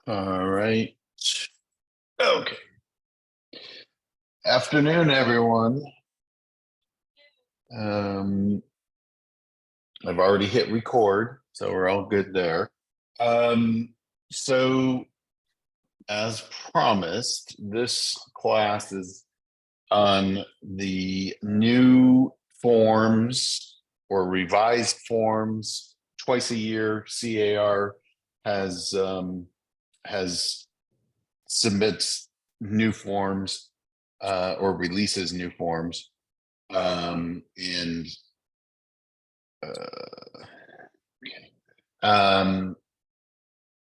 All right. Okay. Afternoon, everyone. I've already hit record, so we're all good there. So as promised, this class is on the new forms or revised forms. Twice a year, CAR has submits new forms or releases new forms. And okay.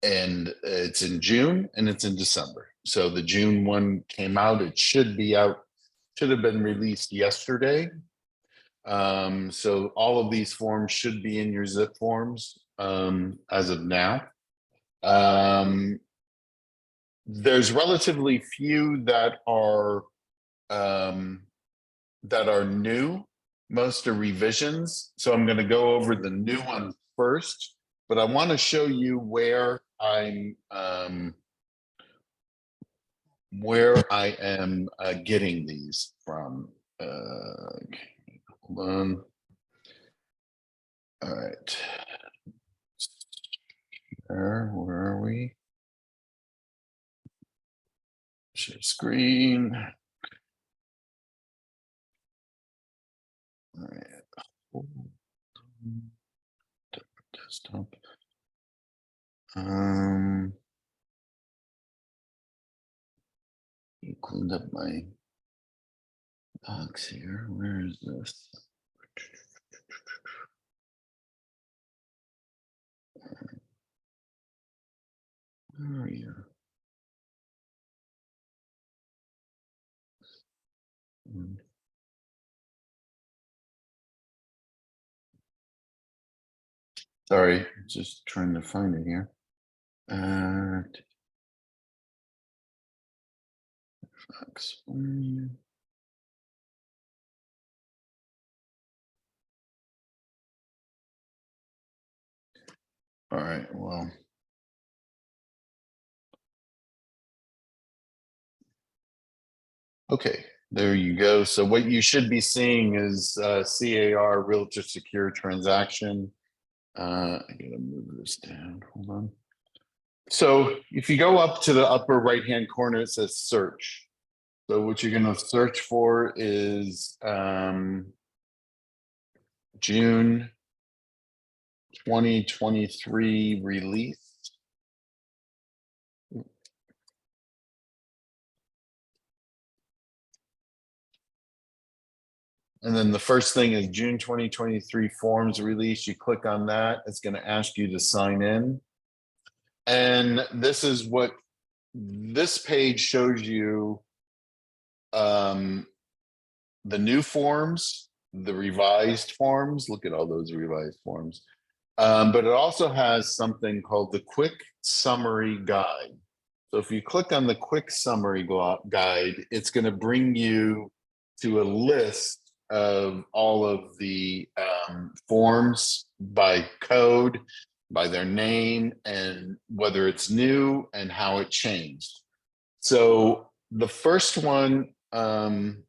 And it's in June and it's in December. So the June one came out. It should be out, should have been released yesterday. So all of these forms should be in your zip forms as of now. There's relatively few that are new. Most are revisions. So I'm going to go over the new ones first, but I want to show you where I am getting these from. Hold on. All right. Where are we? Share screen. All right. Desktop. You cleaned up my box here. Where is this? Where are you? Sorry, just trying to find it here. All right, well. Okay, there you go. So what you should be seeing is CAR Realtor Secure Transaction. I gotta move this down, hold on. So if you go up to the upper right-hand corner, it says search. So what you're gonna search for is June 2023 release. And then the first thing is June 2023 forms release. You click on that. It's going to ask you to sign in. And this is what this page shows you. The new forms, the revised forms. Look at all those revised forms. But it also has something called the quick summary guide. So if you click on the quick summary guide, it's going to bring you to a list of all of the forms by code, by their name, and whether it's new and how it changed. So the first one, the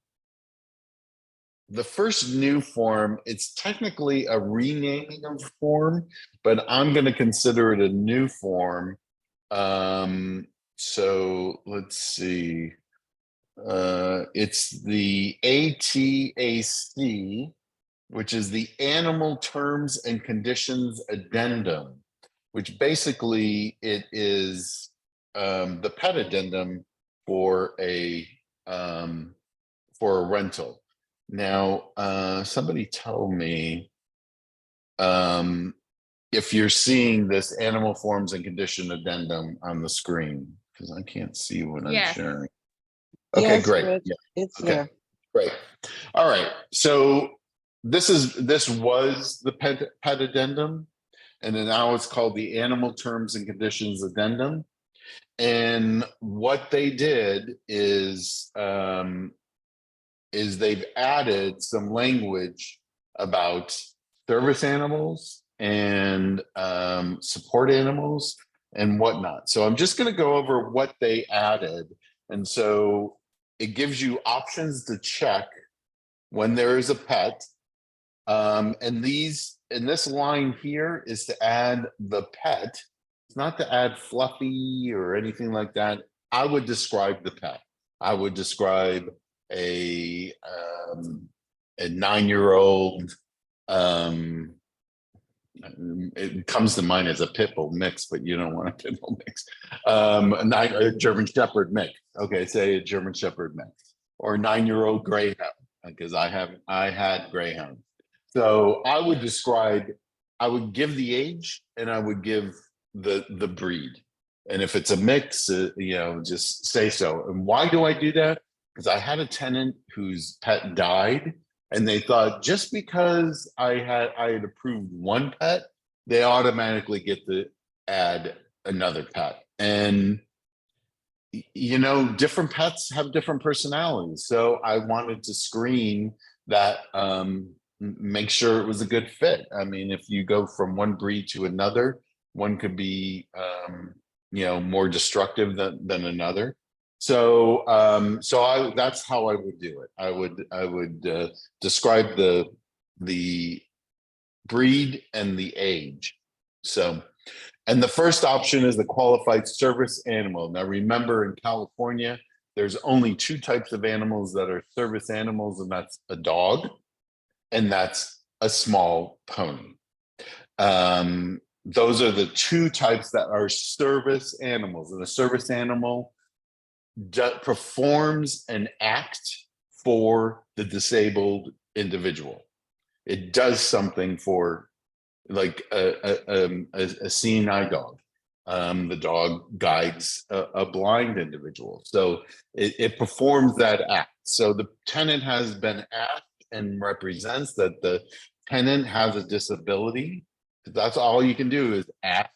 first new form, it's technically a renaming of form, but I'm going to consider it a new form. So let's see. It's the ATAC, which is the Animal Terms and Conditions Addendum, which basically it is the pet addendum for a rental. Now, somebody tell me if you're seeing this animal forms and condition addendum on the screen, because I can't see what I'm sharing. Okay, yes, great. Rich, Yeah. it's Okay, there. great. All right. So this was the pet addendum, and then now it's called the Animal Terms and Conditions Addendum. And what they did is they've added some language about service animals and support animals and whatnot. So I'm just going to go over what they added. And so it gives you options to check when there is a pet. And this line here is to add the pet. It's not to add Fluffy or anything like that. I would describe the pet. I would describe a 9-year-old. It comes to mind as a pit bull mix, but you don't want a pit bull mix. A German Shepherd mix. Okay, say a German Shepherd mix, or a 9-year-old Greyhound, because I had Greyhound. So I would give the age, and I would give the breed. And if it's a mix, just say so. And why do I do that? Because I had a tenant whose pet died, and they thought just because I had approved one pet, they automatically get to add another pet. And different pets have different personalities. So I wanted to screen that, make sure it was a good fit. I mean, if you go from one breed to another, one could be more destructive than another. So that's how I would do it. I would describe the breed and the age. So, and the first option is the qualified service animal. Now remember, in California, there's only 2 types of animals that are service animals, and that's a dog, and that's a small pony. Those are the 2 types that are service animals, and a service animal performs an act for the disabled individual. It does something for, like a seeing eye dog. The dog guides a blind individual. So it performs that act. So the tenant has been asked and represents that the tenant has a disability. That's all you can do is ask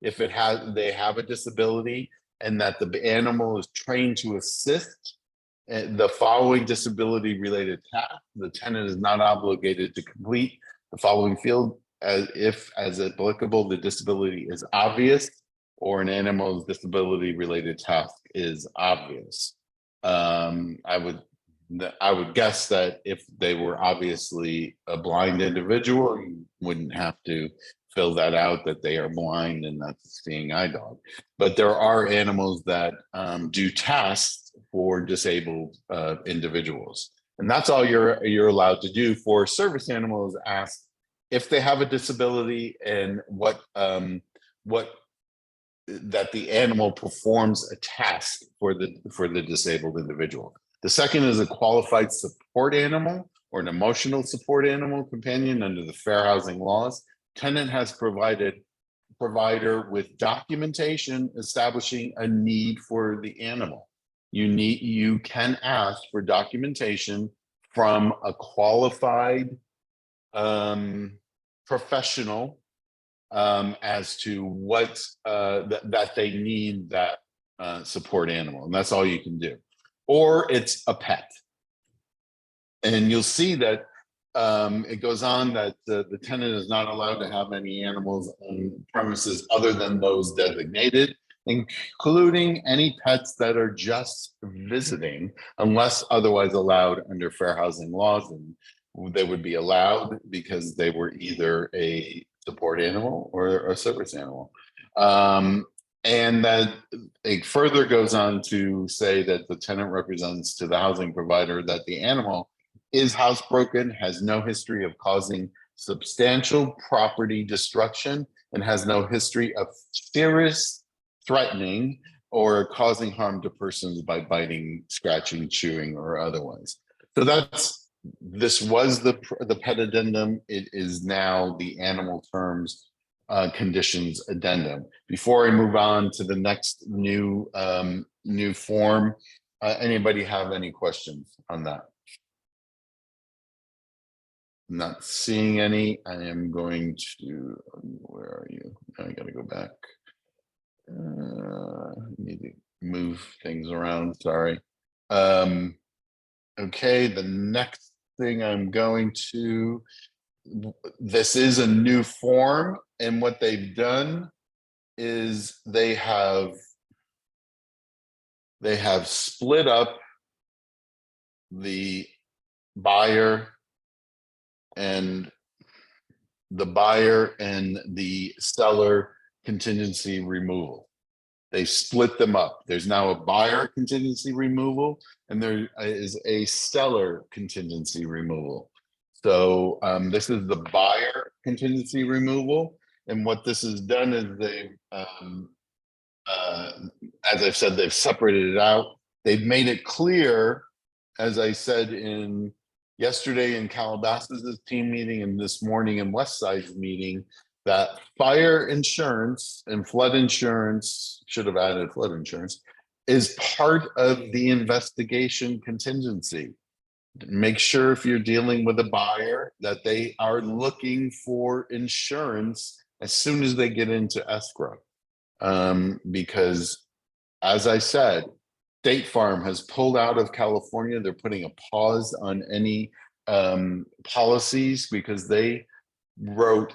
if they have a disability, and that the animal is trained to assist the following disability related tasks. The tenant is not obligated to complete the following field if, as applicable, the disability is obvious or an animal's disability related task is obvious. I would guess that if they were obviously a blind individual, you wouldn't have to fill that out, that they are blind and that's a seeing eye dog. But there are animals that do tasks for disabled individuals, and that's all you're allowed to do. For service animals, ask if they have a disability and what that the animal performs a task for the disabled individual. The second is a qualified support animal or an emotional support animal companion under the fair housing laws. Tenant has provided provider with documentation establishing a need for the animal. You can ask for documentation from a qualified professional as to what that they need that support animal, and that's all you can do. Or it's a pet. And you'll see that it goes on that the tenant is not allowed to have any animals on premises other than those designated, including any pets that are just visiting, unless otherwise allowed under fair housing laws. And they would be allowed because they were either a support animal or a service animal. And that it further goes on to say that the tenant represents to the housing provider that the animal is housebroken, has no history of causing substantial property destruction, and has no history of serious threatening or causing harm to persons by biting, scratching, chewing, or otherwise. So this was the pet addendum. It is now the animal terms conditions addendum. Before I move on to the next new form, anybody have any questions on that? Not seeing any. I am going to, where are you? I gotta go back. Need to move things around, sorry. Okay, the next thing I'm going to, this is a new form, and what they've done is they have split up the buyer and the seller contingency removal. They split them up. There's now a buyer contingency removal, and there is a seller contingency removal. So this is the buyer contingency removal. And what this has done is they, as I've said, they've separated it out. They've made it clear, as I said in yesterday in Calabasas' team meeting and this morning in Westside's meeting, that fire insurance and flood insurance, should have added flood insurance, is part of the investigation contingency. Make sure if you're dealing with a buyer that they are looking for insurance as soon as they get into escrow. Because as I said, State Farm has pulled out of California. They're putting a pause on any policies because they wrote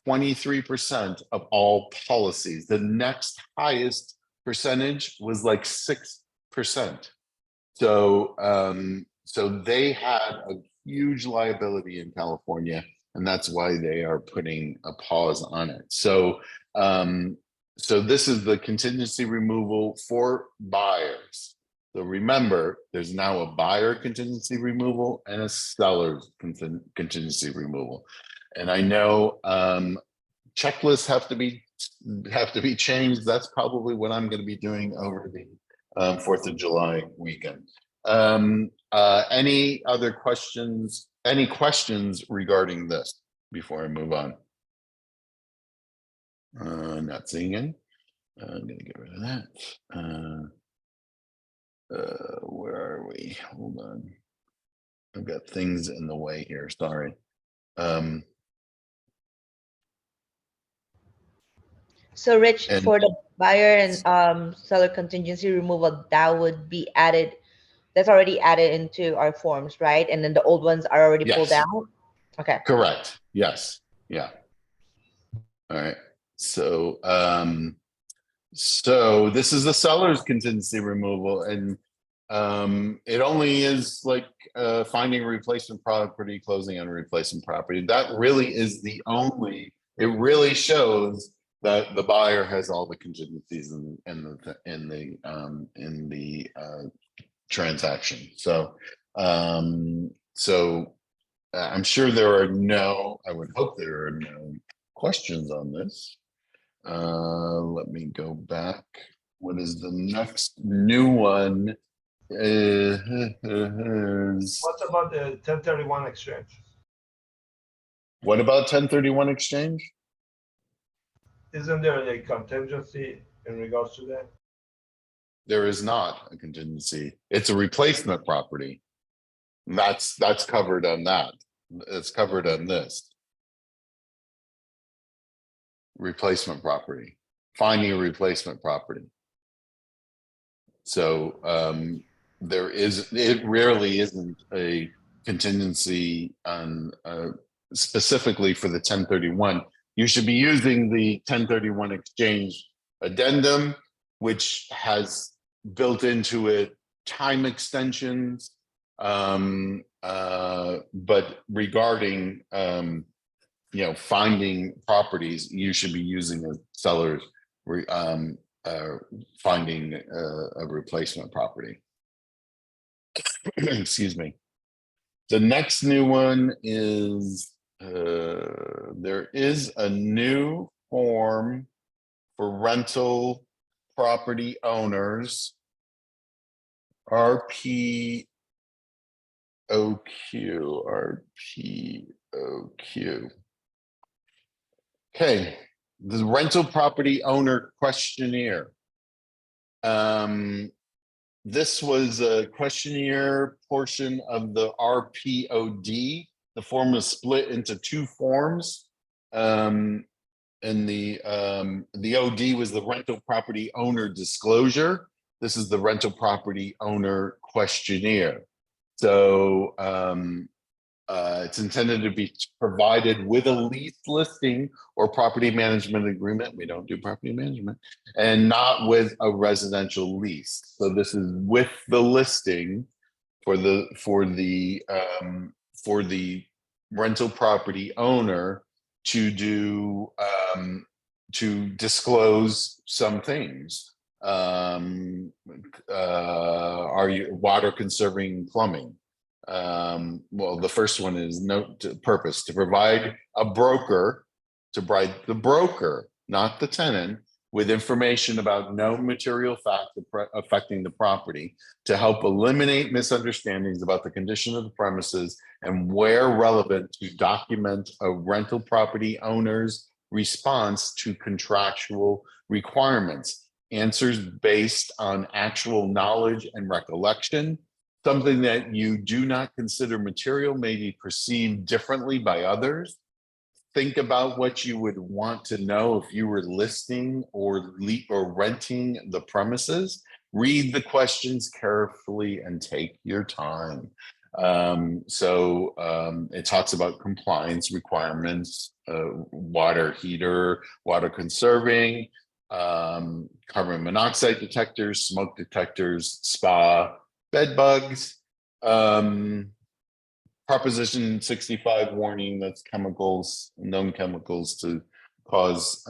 23% of all policies. The next highest percentage was like 6%. So they had a huge liability in California, and that's why they are putting a pause on it. So this is the contingency removal for buyers. So remember, there's now a buyer contingency removal and a seller's contingency removal. And I know checklists have to be changed. That's probably what I'm going to be doing over the 4th of July weekend. Any other questions? Any questions regarding this before I move on? Not seeing any. I'm going to get rid of that. Where are we? Hold on. I've got things in the way here. Sorry. So Rich, And for the buyer and seller contingency removal, that would be added, that's already added into our forms, right? And then the old ones are already pulled yes, out? Okay. correct. Yes. Yeah. All right. So so this is the seller's contingency removal, and it only is like finding a replacement property, closing on a replacement property. That really is the only, it really shows that the buyer has all the contingencies in the transaction. So I'm sure there are I would hope there are no questions on this. Let me go back. What is the next new one? What about the 1031 exchange? What about 1031 exchange? Isn't there a contingency in regards to that? There is not a contingency. It's a replacement property. That's covered on that. It's covered on this. Replacement property. Finding a replacement property. So it rarely isn't a contingency on specifically for the 1031. You should be using the 1031 exchange addendum, which has built into it time extensions. But regarding finding properties, you should be using a seller's finding a replacement property. Excuse me. The next new one is there is a new form for rental property owners, RPOQ. Okay, the rental property owner questionnaire. This was a questionnaire portion of the RPOD. The form was split into two forms. And the OD was the rental property owner disclosure. This is the rental property owner questionnaire. So It's intended to be provided with a lease listing or property management agreement. We don't do property management, and not with a residential lease. So this is with the listing for the rental property owner to do to disclose some things. Are you water conserving plumbing? Well, the first one is purpose to provide a broker, to provide the broker, not the tenant, with information about known material facts affecting the property to help eliminate misunderstandings about the condition of the premises and, where relevant, to document a rental property owner's response to contractual requirements. Answers based on actual knowledge and recollection. Something that you do not consider material may be perceived differently by others. Think about what you would want to know if you were listing or renting the premises. Read the questions carefully and take your time. It talks about compliance requirements, water heater, water conserving, carbon monoxide detectors, smoke detectors, spa, bed bugs, Proposition 65 warning, that's chemicals, known chemicals to cause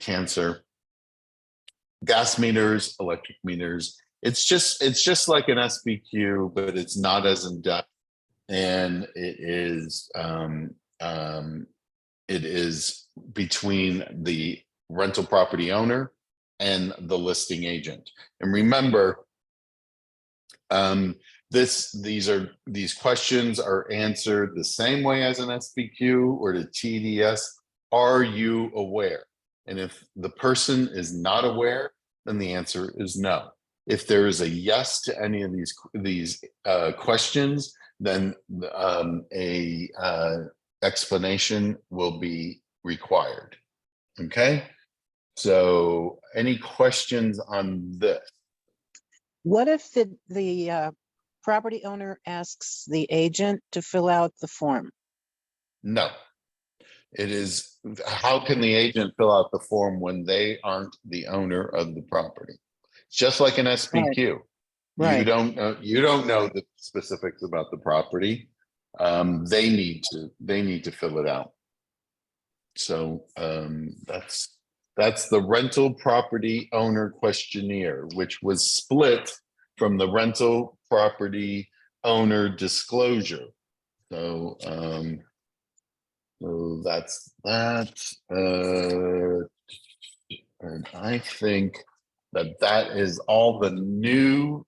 cancer, gas meters, electric meters. It's just like an SBQ, but it's not as in depth, and it is between the rental property owner and the listing agent. And remember, these questions are answered the same way as an SBQ or the TDS. Are you aware? And if the person is not aware, then the answer is no. If there is a yes to any of these questions, then a explanation will be required. Okay. So, any questions on this? What if the property owner asks the agent to fill out the form? No. It is, how can the agent fill out the form when they aren't the owner of the property? It's just like an SPQ. Right. You don't know the specifics about the property. They need to fill it out. So that's the rental property owner questionnaire, which was split from the rental property owner disclosure. So that's that. And I think that is all the new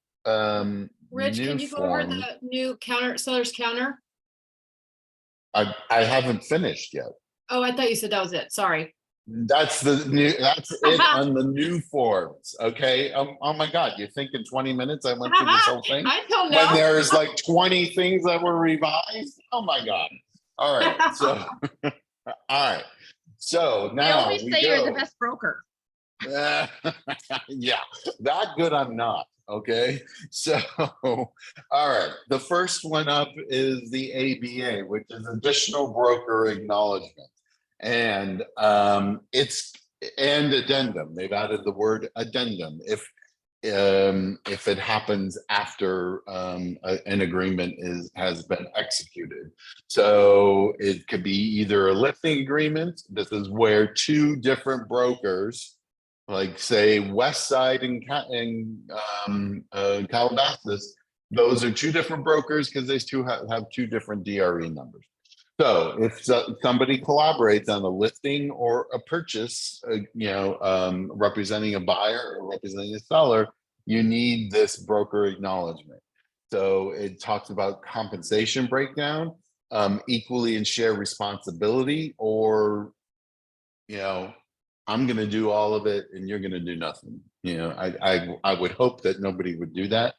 Rich, new can you go over form. the new seller's counter? I haven't finished yet. Oh, I thought you said that was it. Sorry. That's it on the new forms. Okay. Oh my God, you think in 20 minutes I went through this whole thing? I don't know. When there's like 20 things that were revised? Oh my God. All right. So all right. So They now always we say go. you're the best broker. Yeah, that good I'm not. Okay. So all right. The first one up is the ABA, which is additional broker acknowledgement. And it's and addendum. They've added the word addendum if it happens after an agreement has been executed. So it could be either a listing agreement. This is where two different brokers, like say West Side and Calabasas, those are two different brokers because they have two different DRE numbers. So if somebody collaborates on a listing or a purchase, representing a buyer or representing a seller, you need this broker acknowledgement. So it talks about compensation breakdown, equally and share responsibility, or, I'm going to do all of it and you're going to do nothing. I would hope that nobody would do that.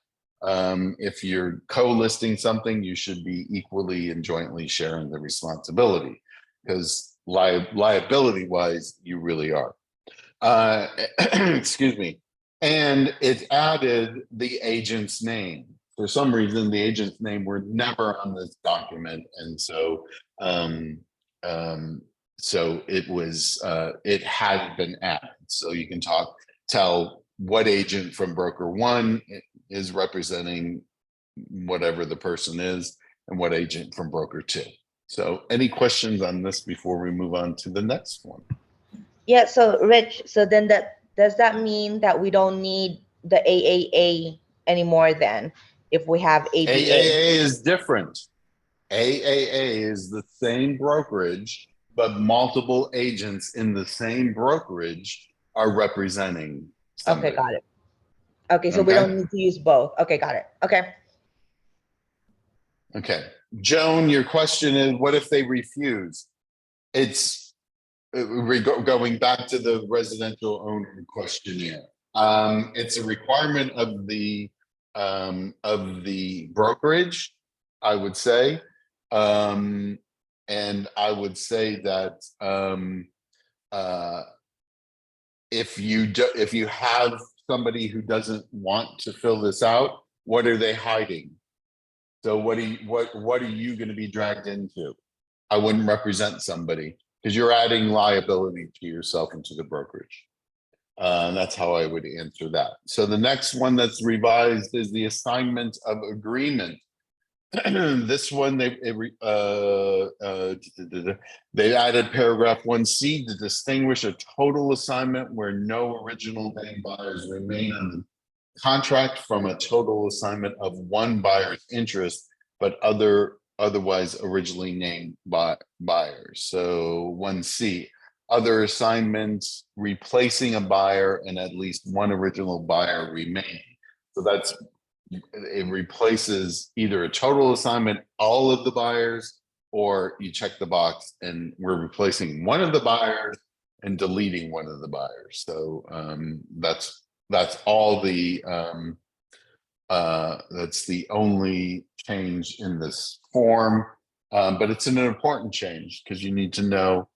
If you're co-listing something, you should be equally and jointly sharing the responsibility, because liability wise, you really are. Excuse me. And it added the agent's name. for some reason, the agent's name were never on this document, and so so it had been added. So you can tell what agent from broker one is representing whatever the person is, and what agent from broker two. So any questions on this before we move on to the next one? Yeah, so Rich, so then does that mean that we don't need the AAA anymore then, if we have ABA? AAA is different. AAA is the same brokerage, but multiple agents in the same brokerage are representing somebody. Okay, got it. Okay, so we Okay. don't need to use both. Okay, got it. Okay. Okay. Joan, your question is, what if they refuse? It's going back to the residential owner questionnaire. It's a requirement of the brokerage, I would say. And I would say that if you have somebody who doesn't want to fill this out, what are they hiding? So what are you going to be dragged into? I wouldn't represent somebody because you're adding liability to yourself and to the brokerage. That's how I would answer that. So the next one that's revised is the assignment of agreement. This one, they added paragraph 1C to distinguish a total assignment where no original name buyers remain on the contract from a total assignment of one buyer's interest, but otherwise originally named buyers. So 1C, other assignments replacing a buyer and at least one original buyer remaining. So it replaces either a total assignment, all of the buyers, or you check the box and we're replacing one of the buyers and deleting one of the buyers. So that's all that's the only change in this form, but it's an important change because you need to know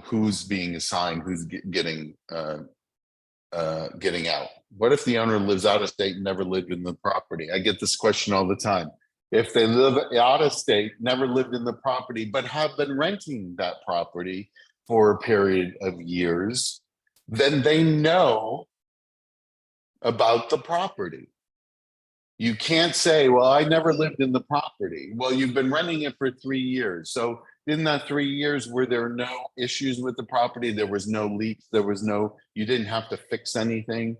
who's being assigned, who's getting out. What if the owner lives out of state and never lived in the property? I get this question all the time. If they live out of state, never lived in the property, but have been renting that property for a period of years, then they know about the property. You can't say, well, I never lived in the property. Well, you've been renting it for 3 years. So in that 3 years, were there no issues with the property? There was no leaks. You didn't have to fix anything.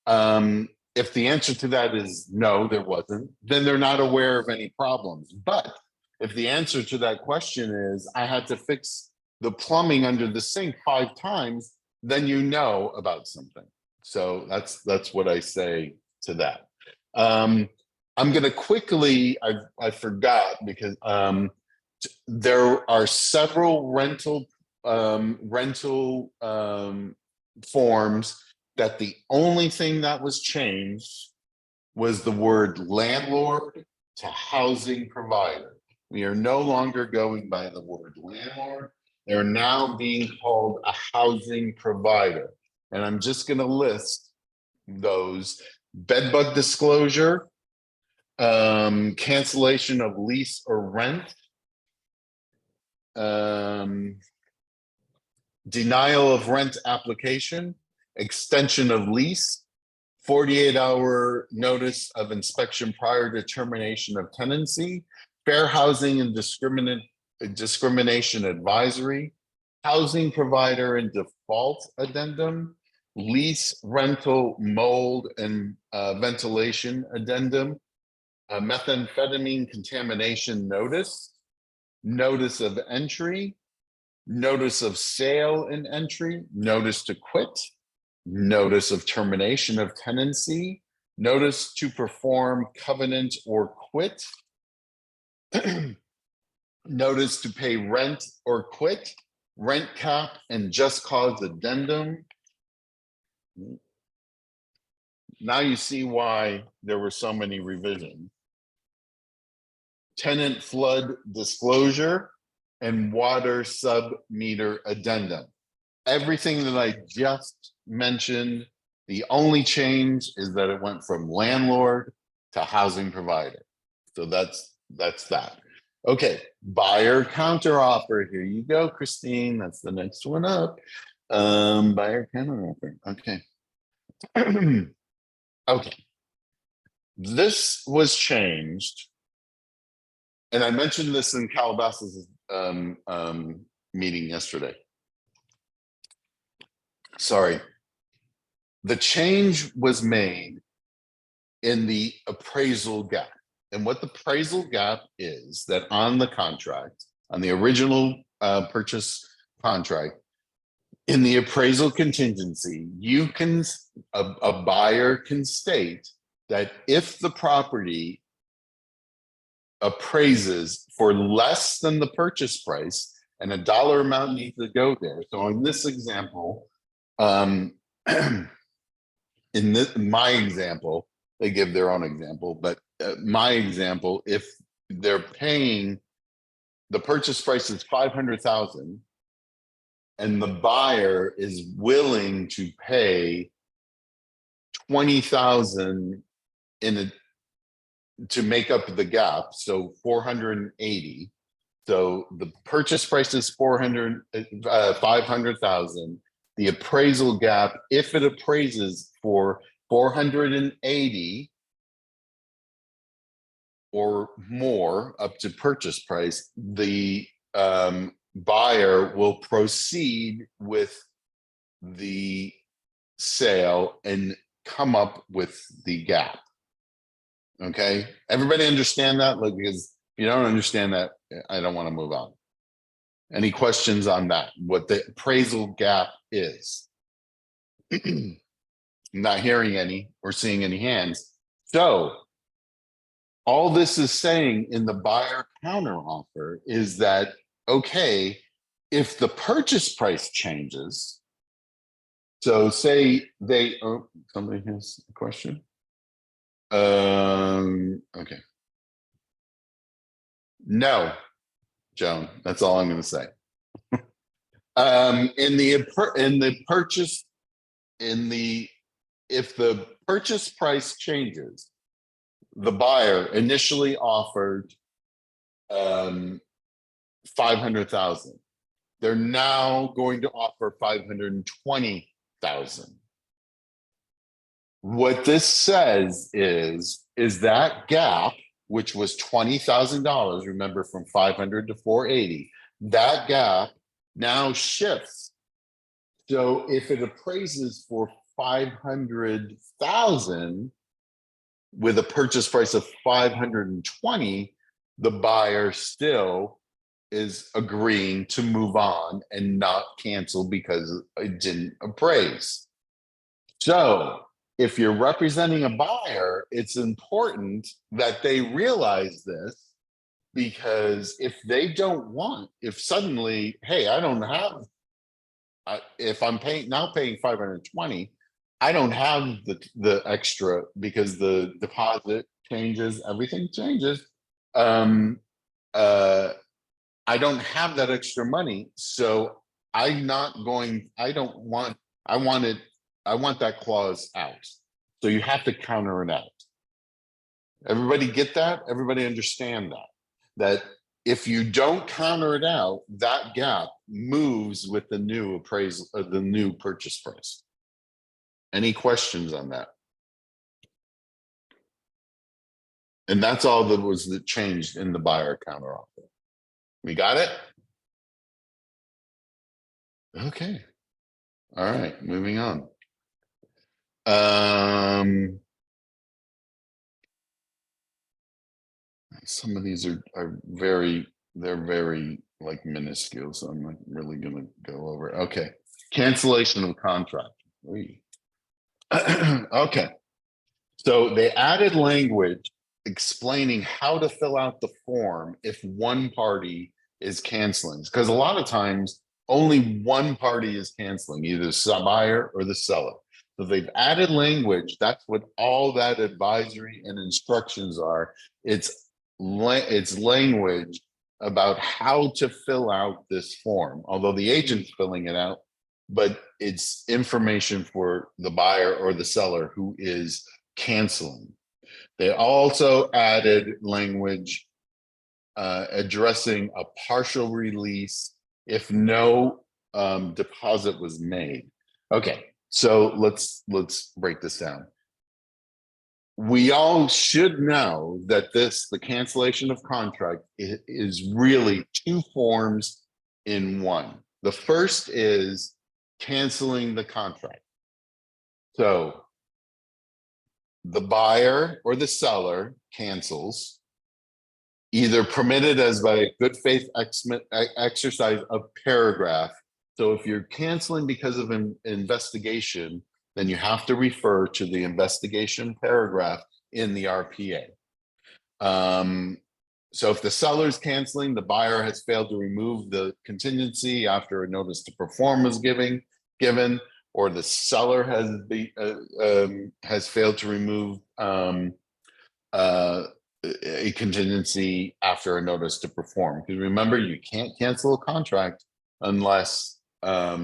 If the answer to that is no, there wasn't, then they're not aware of any problems. But if the answer to that question is, I had to fix the plumbing under the sink 5 times, then you know about something. So that's what I say to that. I'm going to quickly, I forgot because there are several rental forms that the only thing that was changed was the word landlord to housing provider. We are no longer going by the word landlord. They're now being called a housing provider. And I'm just going to list those: bedbug disclosure, cancellation of lease or rent, denial of rent application, extension of lease, 48-hour notice of inspection prior to termination of tenancy, fair housing and discrimination advisory, housing provider and default addendum, lease rental mold and ventilation addendum, methamphetamine contamination notice, notice of entry, notice of sale and entry, notice to quit, notice of termination of tenancy, notice to perform covenant or quit, notice to pay rent or quit, rent cap and just cause addendum. Now you see why there were so many revisions. Tenant flood disclosure and water sub meter addendum. Everything that I just mentioned The only change is that it went from landlord to housing provider. So that's that. Okay, buyer counter offer. Here you go, Christine. That's the next one up. Buyer counter offer. Okay. Okay. This was changed. And I mentioned this in Calabasas meeting yesterday. Sorry. The change was made in the appraisal gap. And what the appraisal gap is, that on the contract, on the original purchase contract, in the appraisal contingency, you can, a buyer can state that if the property appraises for less than the purchase price and a dollar amount needs to go there. So in this example, in my example, they give their own example, but my example, if they're paying, the purchase price is 500,000 and the buyer is willing to pay 20,000 to make up the gap, so 480. So the purchase price is 500,000. The appraisal gap, if it appraises for 480 or more up to purchase price, the buyer will proceed with the sale and come up with the gap. Okay, everybody understand that? Like, because if you don't understand that, I don't want to move on. Any questions on that? What the appraisal gap is? I'm not hearing any or seeing any hands. So all this is saying in the buyer counter offer is that, okay, if the purchase price changes, so say they, oh, somebody has a question. Okay. No, Joan, that's all I'm going to say. If the purchase price changes, the buyer initially offered 500,000. They're now going to offer 520,000. What this says is that gap, which was $20,000, remember, from 500 to 480, that gap now shifts. So if it appraises for 500,000 with a purchase price of 520, the buyer still is agreeing to move on and not cancel because it didn't appraise. So if you're representing a buyer, it's important that they realize this, because if they don't want, if suddenly, hey, I don't have, if I'm paying 520, I don't have the extra because the deposit changes, everything changes. I don't have that extra money, so I want that clause out. So you have to counter it out. Everybody get that? Everybody understand that? That if you don't counter it out, that gap moves with the new appraisal of the new purchase price. Any questions on that? And that's all that was changed in the buyer counter offer. We got it? Okay. All right, moving on. Some of these are very, they're very like minuscule, so I'm not really gonna go over. Okay, cancellation of contract. Okay, so they added language explaining how to fill out the form if one party is canceling, because a lot of times only one party is canceling, either the buyer or the seller. So they've added language. That's what all that advisory and instructions are. It's language about how to fill out this form. Although the agent's filling it out, but it's information for the buyer or the seller who is canceling. They also added language addressing a partial release if no deposit was made. Okay, so let's break this down. We all should know that the cancellation of contract is really two forms in one. The first is canceling the contract. So the buyer or the seller cancels, either permitted as by good faith exercise of paragraph. So if you're canceling because of an investigation, then you have to refer to the investigation paragraph in the RPA. So if the seller's canceling, the buyer has failed to remove the contingency after a notice to perform was given, or the seller has failed to remove a contingency after a notice to perform. Because remember, you can't cancel a contract unless a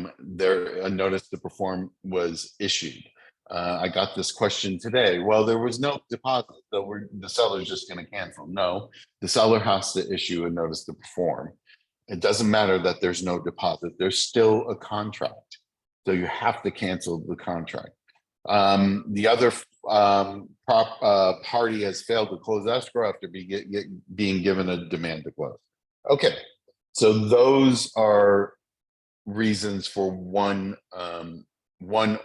notice to perform was issued. I got this question today. Well, there was no deposit, so the seller's just going to cancel. No, the seller has to issue a notice to perform. It doesn't matter that there's no deposit. There's still a contract. So you have to cancel the contract. The other party has failed to close escrow after being given a demand to close. Okay, so those are reasons for one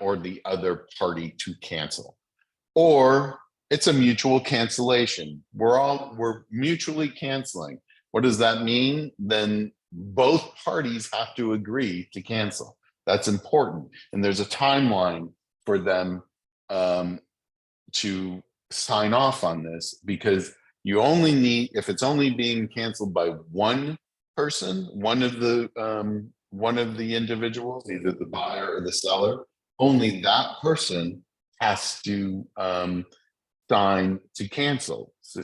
or the other party to cancel, or it's a mutual cancellation. We're mutually canceling. What does that mean? Then both parties have to agree to cancel. That's important, and there's a timeline for them to sign off on this, because you only need, if it's only being canceled by one person, one of the individuals, either the buyer or the seller, only that person has to sign to cancel. So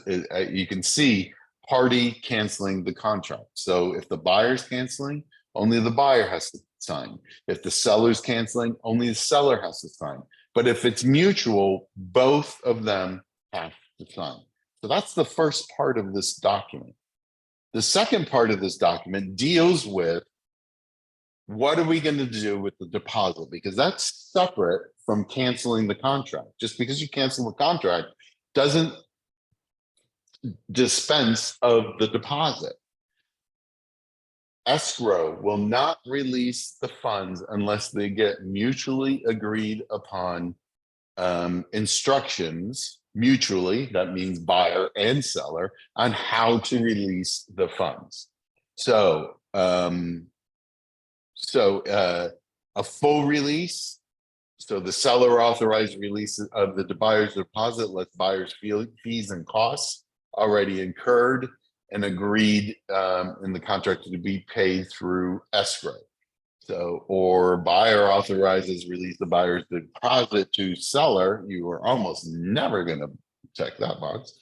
you can see party canceling the contract. So if the buyer's canceling, only the buyer has to sign. If the seller's canceling, only the seller has to sign. But if it's mutual, both of them have to sign. So that's the first part of this document. The second part of this document deals with what are we going to do with the deposit? Because that's separate from canceling the contract. Just because you cancel the contract doesn't dispense of the deposit. Escrow will not release the funds unless they get mutually agreed upon instructions mutually, that means buyer and seller, on how to release the funds. So a full release, so the seller authorized release of the buyer's deposit lets buyer's fees and costs already incurred and agreed in the contract to be paid through escrow. So, or buyer authorizes release the buyer's deposit to seller. You are almost never going to check that box.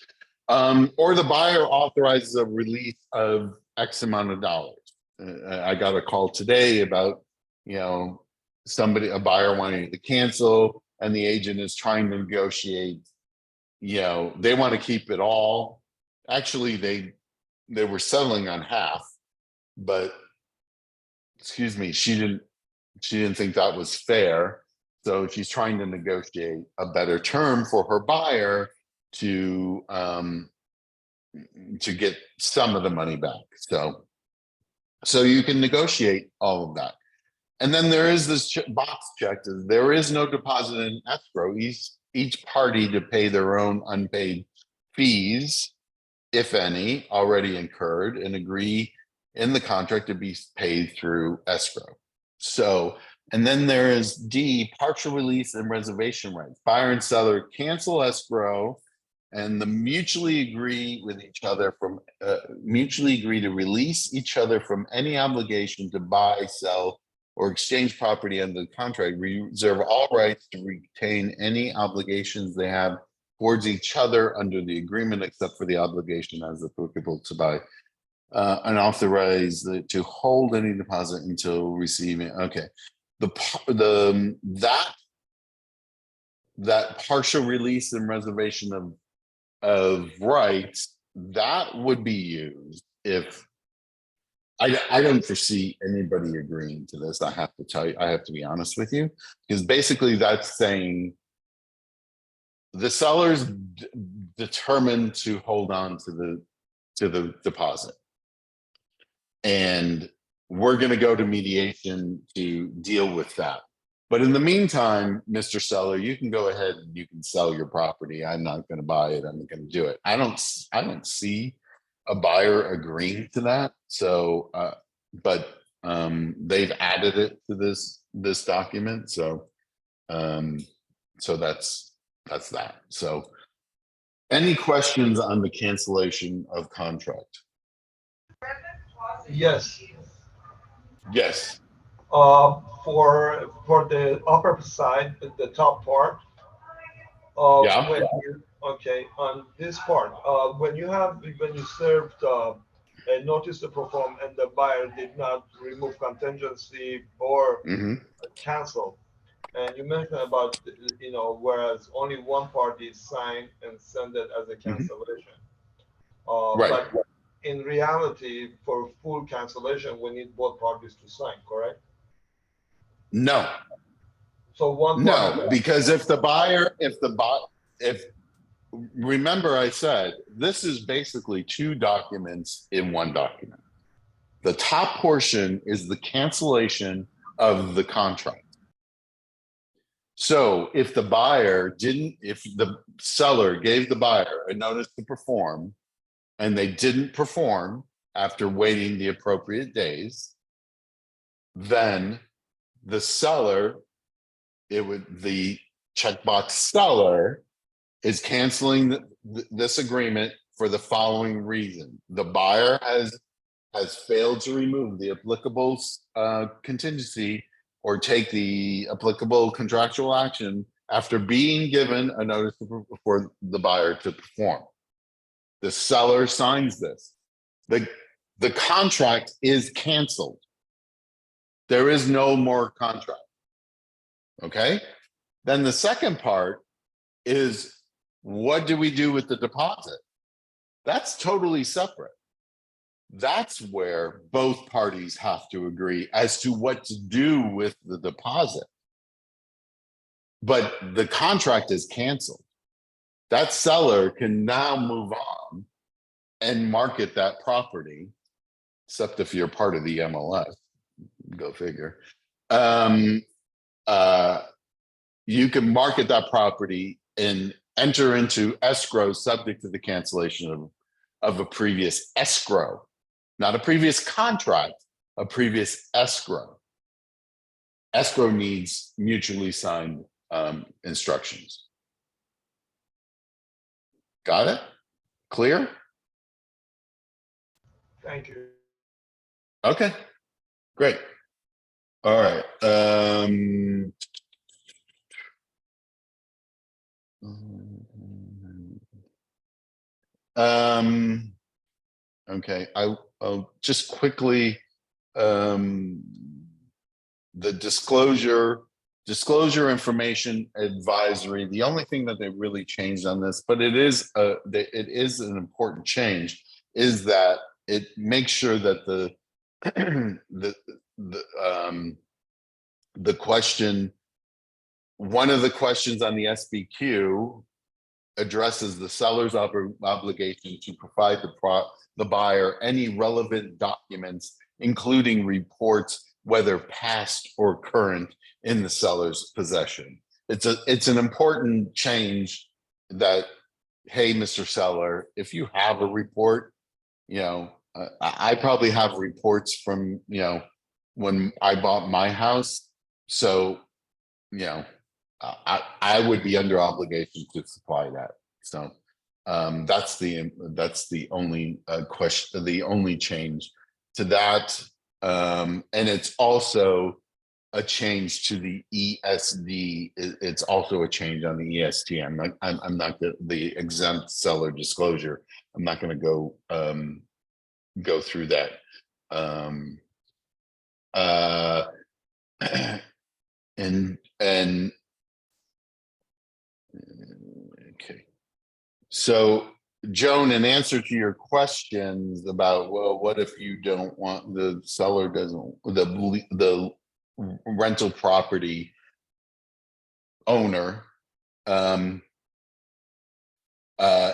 Or the buyer authorizes a release of X amount of dollars. I got a call today about, a buyer wanting to cancel, and the agent is trying to negotiate. They want to keep it all. Actually, they were settling on half, but excuse me, she didn't think that was fair. So she's trying to negotiate a better term for her buyer to get some of the money back. So you can negotiate all of that. And then there is this box checked. There is no deposit in escrow. Each party to pay their own unpaid fees, if any, already incurred, and agree in the contract to be paid through escrow. So, and then there is D, partial release and reservation rights. Buyer and seller cancel escrow and mutually agree to release each other from any obligation to buy, sell, or exchange property under the contract. Reserve all rights to retain any obligations they have towards each other under the agreement, except for the obligation as applicable to buy, and authorize to hold any deposit until receiving. Okay, that partial release and reservation of rights, that would be used if I don't foresee anybody agreeing to this. I have to tell you, I have to be honest with you, because basically that's saying the seller's determined to hold on to the deposit. And we're going to go to mediation to deal with that. But in the meantime, Mr. Seller, you can go ahead and you can sell your property. I'm not going to buy it. I'm going to do it. I don't see a buyer agreeing to that. So, but they've added it to this document. So, so that's that. So, any questions on the cancellation of contract? Yes. Yes. For the upper side, the top part. Yeah. Okay, on this part, when you served a notice to perform and the buyer did not remove contingency or Mm-hmm. cancel, and you mentioned about whereas only one party signed and send it as a cancellation. Right. But in reality, for full cancellation, we need both parties to sign, correct? No. So one No, party. because if remember I said, this is basically two documents in one document. The top portion is the cancellation of the contract. So if the seller gave the buyer a notice to perform and they didn't perform after waiting the appropriate days, then the seller, the checkbox seller is canceling this agreement for the following reason. The buyer has failed to remove the applicable contingency or take the applicable contractual action after being given a notice for the buyer to perform. The seller signs this. The contract is canceled. There is no more contract. Okay? Then the second part is, what do we do with the deposit? That's totally separate. That's where both parties have to agree as to what to do with the deposit. But the contract is canceled. That seller can now move on and market that property, except if you're part of the MLS, go figure. You can market that property and enter into escrow subject to the cancellation of a previous escrow, not a previous contract, a previous escrow. Escrow needs mutually signed instructions. Got it? Clear? Thank you. Okay, great. All right. Okay, I'll just quickly, the disclosure information advisory. The only thing that they really changed on this, but it is an important change, is that it makes sure that the question, one of the questions on the SBQ addresses the seller's obligation to provide the buyer any relevant documents, including reports, whether past or current, in the seller's possession. It's an important change that, hey, Mr. Seller, if you have a report, I probably have reports from, when I bought my house. So, I would be under obligation to supply that. So that's the only question, the only change to that. And it's also a change to the ESD. It's also a change on the EST. I'm not the exempt seller disclosure. I'm not going to go through that. then, okay. So Joan, in answer to your questions about, well, what if you don't want, the seller doesn't, the rental property owner,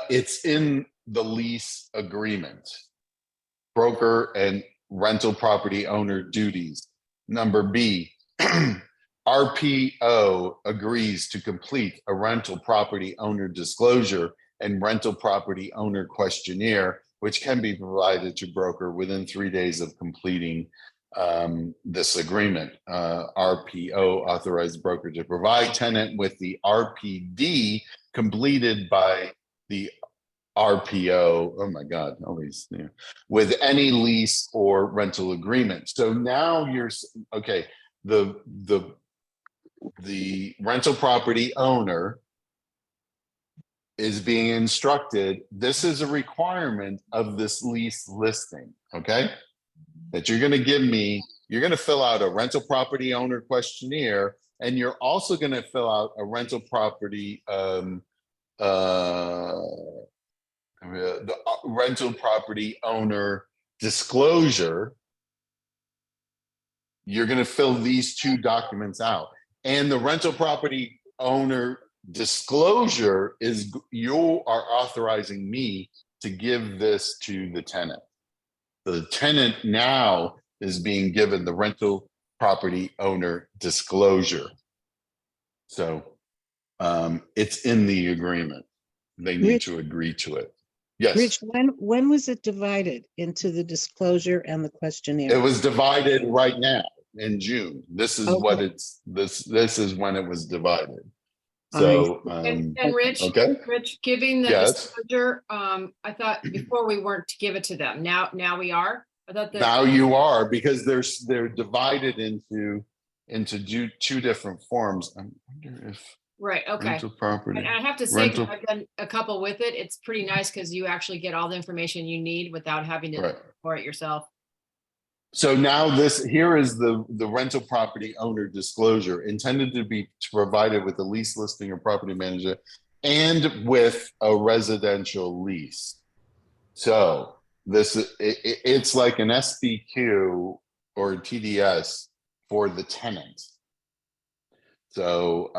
it's in the lease agreement. Broker and rental property owner duties. Number B, RPO agrees to complete a rental property owner disclosure and rental property owner questionnaire, which can be provided to broker within 3 days of completing this agreement. RPO authorized broker to provide tenant with the RPD completed by the RPO, oh my God, all these, yeah, with any lease or rental agreement. So now you're, okay, the rental property owner is being instructed, this is a requirement of this lease listing, okay? That you're gonna give me, you're gonna fill out a rental property owner questionnaire, and you're also gonna fill out a rental property, the rental property owner disclosure. You're going to fill these 2 documents out, and the rental property owner disclosure is, you are authorizing me to give this to the tenant. The tenant now is being given the rental property owner disclosure. So it's in the agreement. They need Rich- to agree to it. Yes. Rich, when was it divided into the disclosure and the questionnaire? It was divided right now in June. This is what it's, this is when it was divided. So, And Rich, okay, Rich, giving the yes. disclosure, I thought before we weren't to give it to them. Now we are. I thought that. Now you are, because they're divided into 2 different forms. I wonder if Right, okay. rental property. And I have to say, 'cause rental- I've done a couple with it. It's pretty nice because you actually get all the information you need without having to Right. look for it yourself. So now here is the rental property owner disclosure intended to be provided with a lease listing or property manager and with a residential lease. So it's like an SBQ or TDS for the tenant. So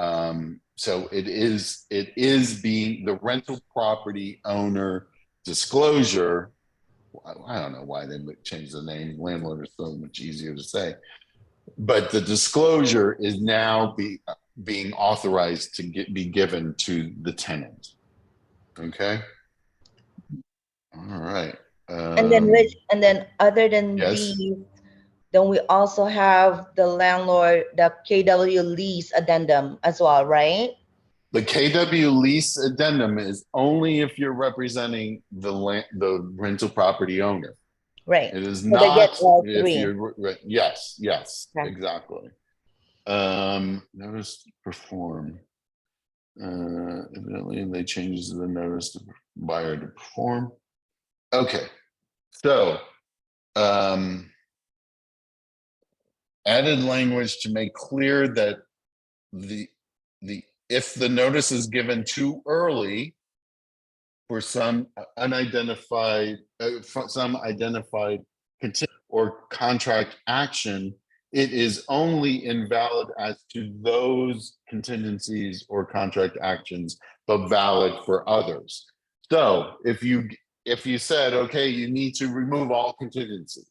it is being the rental property owner disclosure. I don't know why they changed the name. Landlord is so much easier to say, but the disclosure is now being authorized to be given to the tenant. Okay. All right. And then Rich, and then other than yes. these, then we also have the landlord, the KW lease addendum as well, right? The KW lease addendum is only if you're representing the rental property owner. Right. It is So they get not all if 3. you're yes, Okay. exactly. Notice to perform. Evidently they changed the notice to buyer to perform. Okay, so added language to make clear that if the notice is given too early for some unidentified or contract action, it is only invalid as to those contingencies or contract actions, but valid for others. So if you said, okay, you need to remove all contingencies,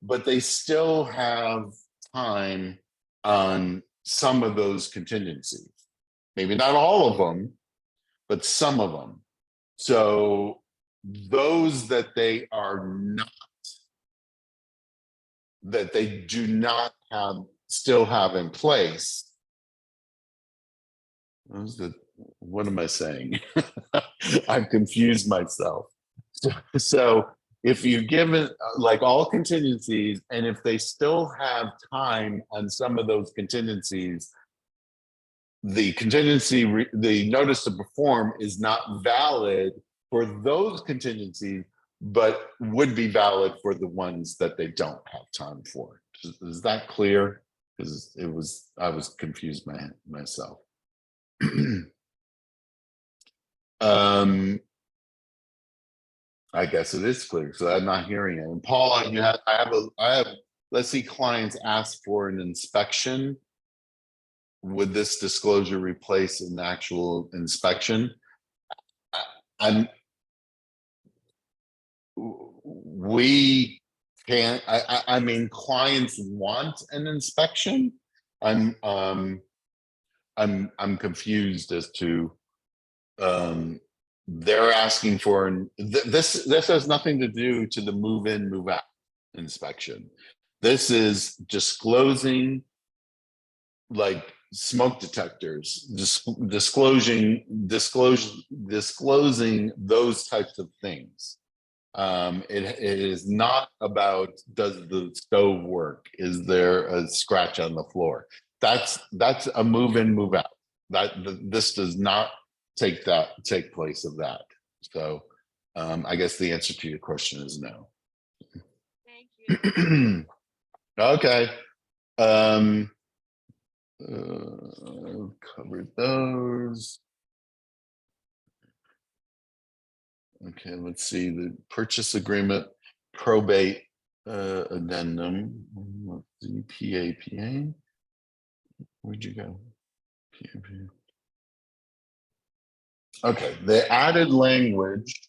but they still have time on some of those contingencies, maybe not all of them, but some of them. So those that they do not still have in place. What am I saying? I've confused myself. So if you give it like all contingencies, and if they still have time on some of those contingencies, the notice to perform is not valid for those contingencies, but would be valid for the ones that they don't have time for. Is that clear? because I was confused myself. I guess it is clear, so I'm not hearing it. And Paula, I have, let's see, clients ask for an inspection. Would this disclosure replace an actual inspection? We can't, I mean, clients want an inspection. I'm confused as to, they're asking for, this has nothing to do to the move in, move out inspection. This is disclosing like smoke detectors, disclosing those types of things. It is not about, does the stove work? Is there a scratch on the floor? That's a move in, move out. This does not take place of that. So I guess the answer to your question is no. Thank you. Okay. Covered those. Okay, let's see, the purchase agreement probate addendum. Let's see, PAPA. Where'd you go? PAPA. Okay, the added language.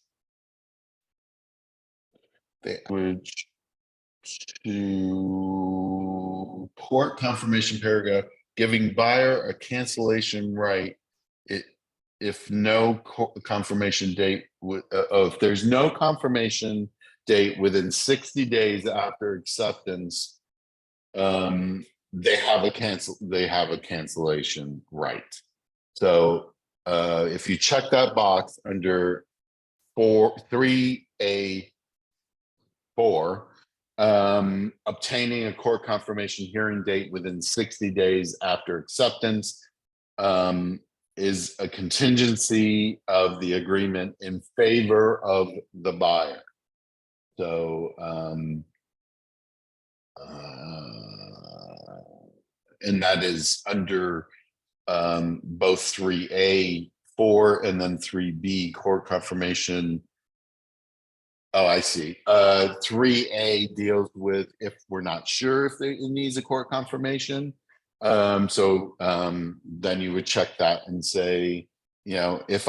The language to court confirmation paragraph giving buyer a cancellation right if no confirmation date if there's no confirmation date within 60 days after acceptance, they have a cancellation right. So if you check that box under 3A4, obtaining a court confirmation hearing date within 60 days after acceptance is a contingency of the agreement in favor of the buyer. So, and that is under both 3A4 and then 3B court confirmation. Oh, I see. 3A deals with if we're not sure if it needs a court confirmation. Then you would check that and say, you know, if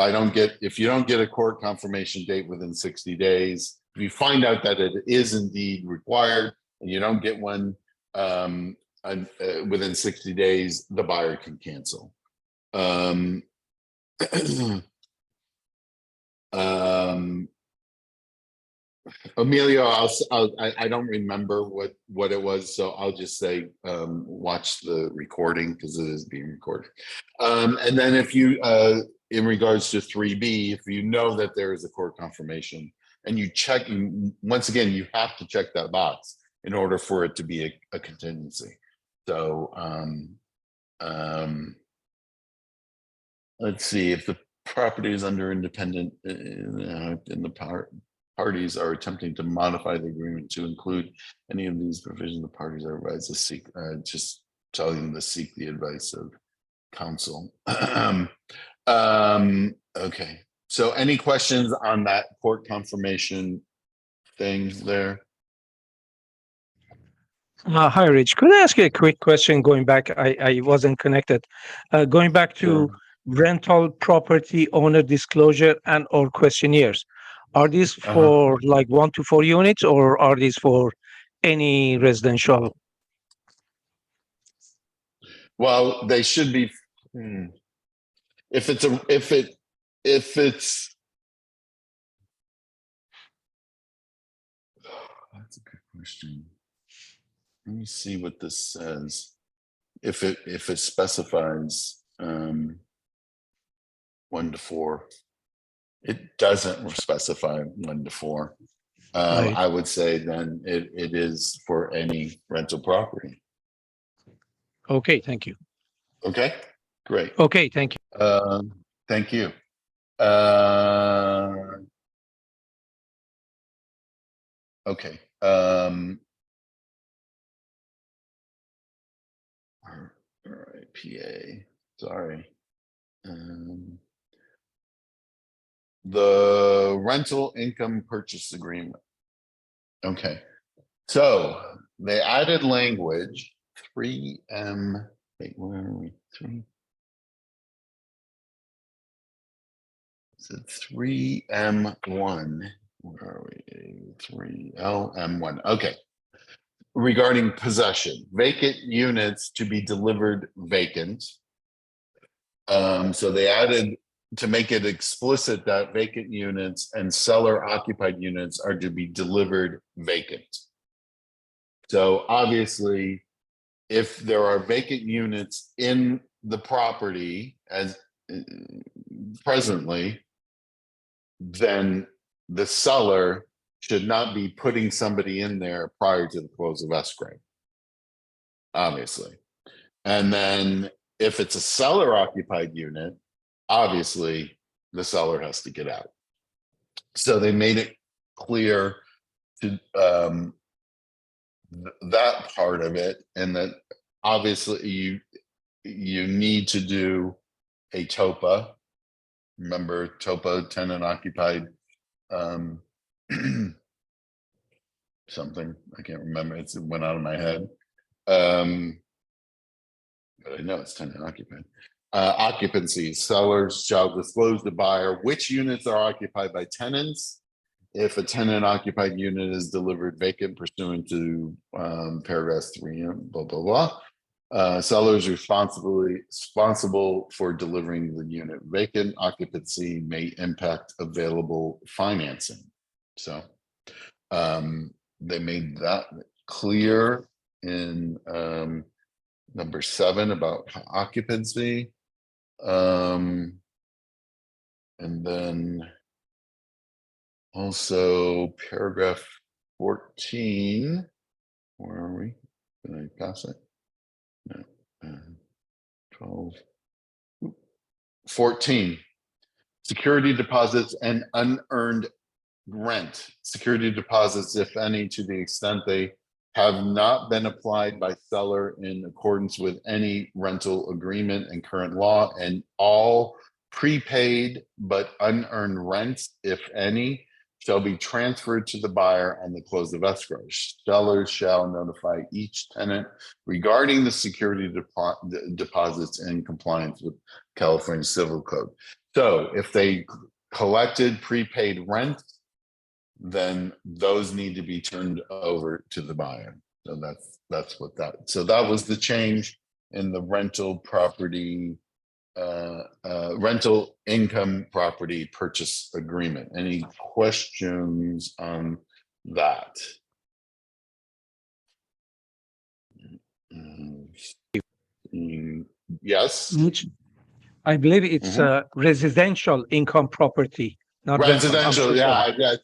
you don't get a court confirmation date within 60 days, if you find out that it is indeed required and you don't get one within 60 days, the buyer can cancel. Emilio, I don't remember what it was, so I'll just say watch the recording because it is being recorded. And then if you, in regards to 3B, if you know that there is a court confirmation and you check, once again, you have to check that box in order for it to be a contingency. So let's see, if the property is under independent and the parties are attempting to modify the agreement to include any of these provisions, the parties are advised to seek, just telling them to seek the advice of counsel. Okay, so any questions on that court confirmation thing there? Hi, Rich. Could I ask you a quick question going back? I wasn't connected. Going back to Sure. rental property owner disclosure and or questionnaires. Are these for like 1 to 4 units or are these for any residential? Well, they should be. If it's that's a good question. Let me see what this says. If it specifies 1 to 4, it doesn't specify 1 to 4. Right. I would say then it is for any rental property. Okay, thank you. Okay, great. Okay, thank you. Thank you. Okay. All right, PA, sorry. The rental income purchase agreement. Okay, so they added language, 3M, wait, where are we, 3? Is it 3M1? Where are we? 3LM1. Okay. Regarding possession, vacant units to be delivered vacant. So they added to make it explicit that vacant units and seller occupied units are to be delivered vacant. So obviously, if there are vacant units in the property as presently, then the seller should not be putting somebody in there prior to the close of escrow, obviously. And then if it's a seller occupied unit, obviously the seller has to get out. So they made it clear to that part of it, and that obviously you need to do a TOPA. Remember TOPA, tenant occupied something, I can't remember, it went out of my head. But I know it's tenant occupied. Occupancy, sellers shall disclose to buyer which units are occupied by tenants. If a tenant occupied unit is delivered vacant pursuant to paragraph 3, blah, blah, blah. Sellers responsible for delivering the unit vacant. Occupancy may impact available financing. So they made that clear in number 7 about occupancy. And then also paragraph 14, where are we? Did I pass it? No. 12. 14, security deposits and unearned rent. Security deposits, if any, to the extent they have not been applied by seller in accordance with any rental agreement and current law, and all prepaid but unearned rents, if any, shall be transferred to the buyer on the close of escrow. Sellers shall notify each tenant regarding the security deposits in compliance with California Civil Code. So if they collected prepaid rent, then those need to be turned over to the buyer. So that's what that. So that was the change in the rental property, rental income property purchase agreement. Any questions on that? Yes. I believe it's Mhm. residential income property, not rental. I'm so Residential, yeah, sorry. yes.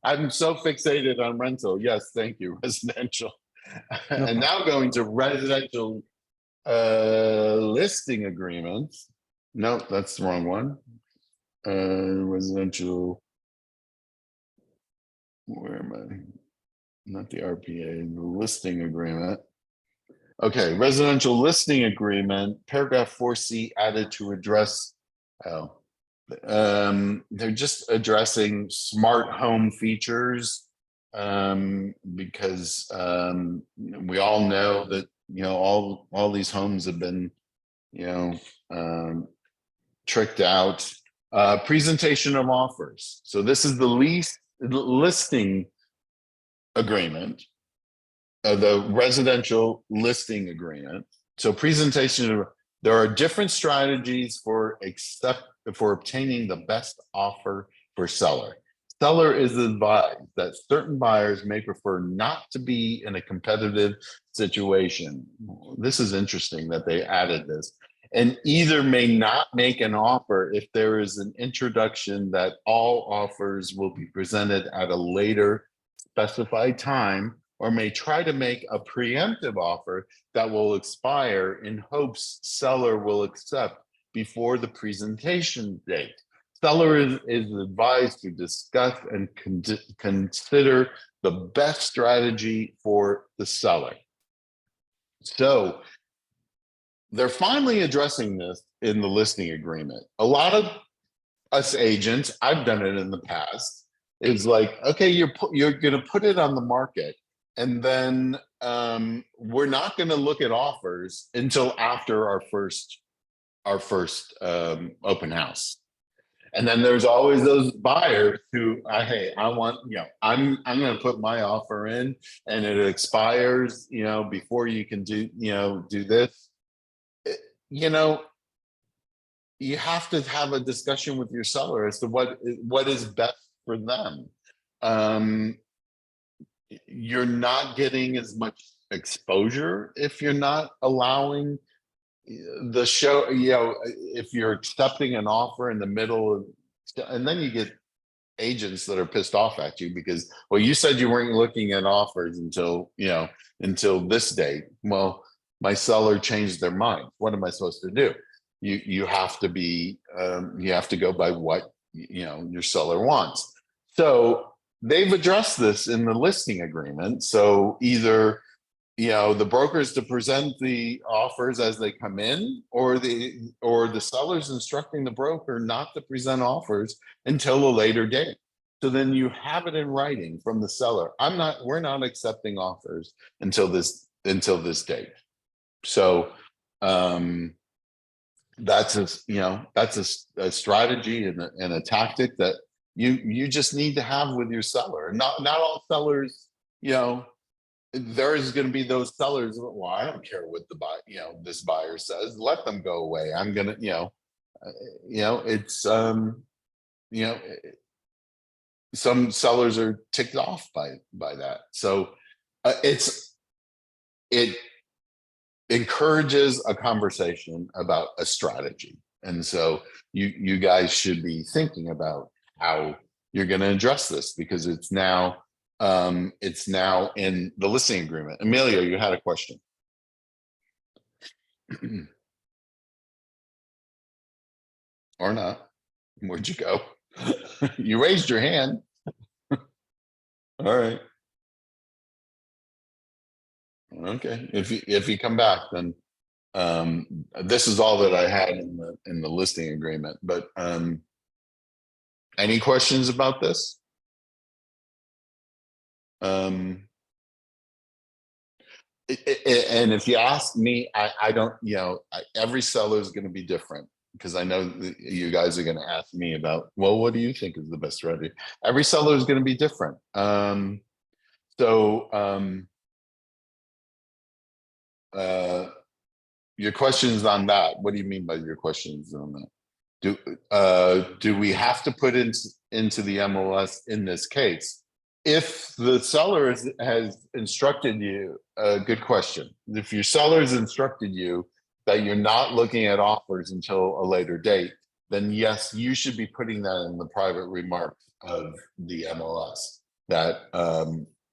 I'm so fixated on rental. Yes, thank you. Residential. No And now going to residential listing agreements. No, that's the wrong one. Residential. Where am I? Not the RPA, the listing agreement. Okay, residential listing agreement, paragraph 4C added to address, they're just addressing smart home features, because we all know that, all these homes have been, tricked out. Presentation of offers. So this is the listing agreement, the residential listing agreement. So there are different strategies for obtaining the best offer for seller. Seller is advised that certain buyers may prefer not to be in a competitive situation. This is interesting that they added this. And either may not make an offer if there is an introduction that all offers will be presented at a later specified time, or may try to make a preemptive offer that will expire in hopes seller will accept before the presentation date. Seller is advised to discuss and consider the best strategy for the seller. So they're finally addressing this in the listing agreement. A lot of us agents, I've done it in the past, is like, okay, you're going to put it on the market, and then we're not going to look at offers until after our first open house. And then there's always those buyers who, hey, I want, I'm going to put my offer in, and it expires, before you can do this. You have to have a discussion with your seller as to what is best for them. You're not getting as much exposure if you're not allowing the show, if you're accepting an offer in the middle of, and then you get agents that are pissed off at you because, well, you said you weren't looking at offers until this date. Well, my seller changed their mind. What am I supposed to do? You have to be, you have to go by what, your seller wants. So they've addressed this in the listing agreement. So either, the brokers to present the offers as they come in, or the seller's instructing the broker not to present offers until a later date. So then you have it in writing from the seller. We're not accepting offers until this date. So that's a strategy and a tactic that you just need to have with your seller. Not all sellers, there's going to be those sellers. Well, I don't care what this buyer says. Let them go away. I'm gonna, it's some sellers are ticked off by that. So it encourages a conversation about a strategy, and so you guys should be thinking about how you're going to address this, because it's now in the listing agreement. Emilio, you had a question. Or not. Where'd you go? You raised your hand. All right. Okay. If you come back, then this is all that I had in the listing agreement. But any questions about this? And if you ask me, I don't, every seller is going to be different, because I know that you guys are going to ask me about, well, what do you think is the best strategy? Every seller is going to be different. Your questions on that, what do you mean by your questions on that? Do we have to put into the MLS in this case? If the seller has instructed you, a good question. If your seller has instructed you that you're not looking at offers until a later date, then yes, you should be putting that in the private remarks of the MLS, that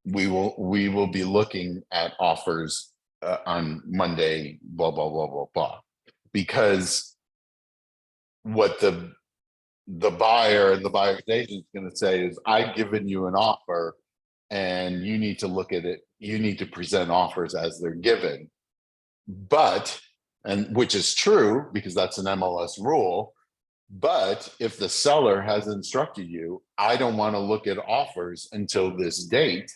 we will be looking at offers on Monday, blah, blah, blah, blah, blah. Because what the buyer and the buyer's agent is going to say is, I've given you an offer and you need to look at it. You need to present offers as they're given. But, and which is true because that's an MLS rule. But if the seller has instructed you, I don't want to look at offers until this date,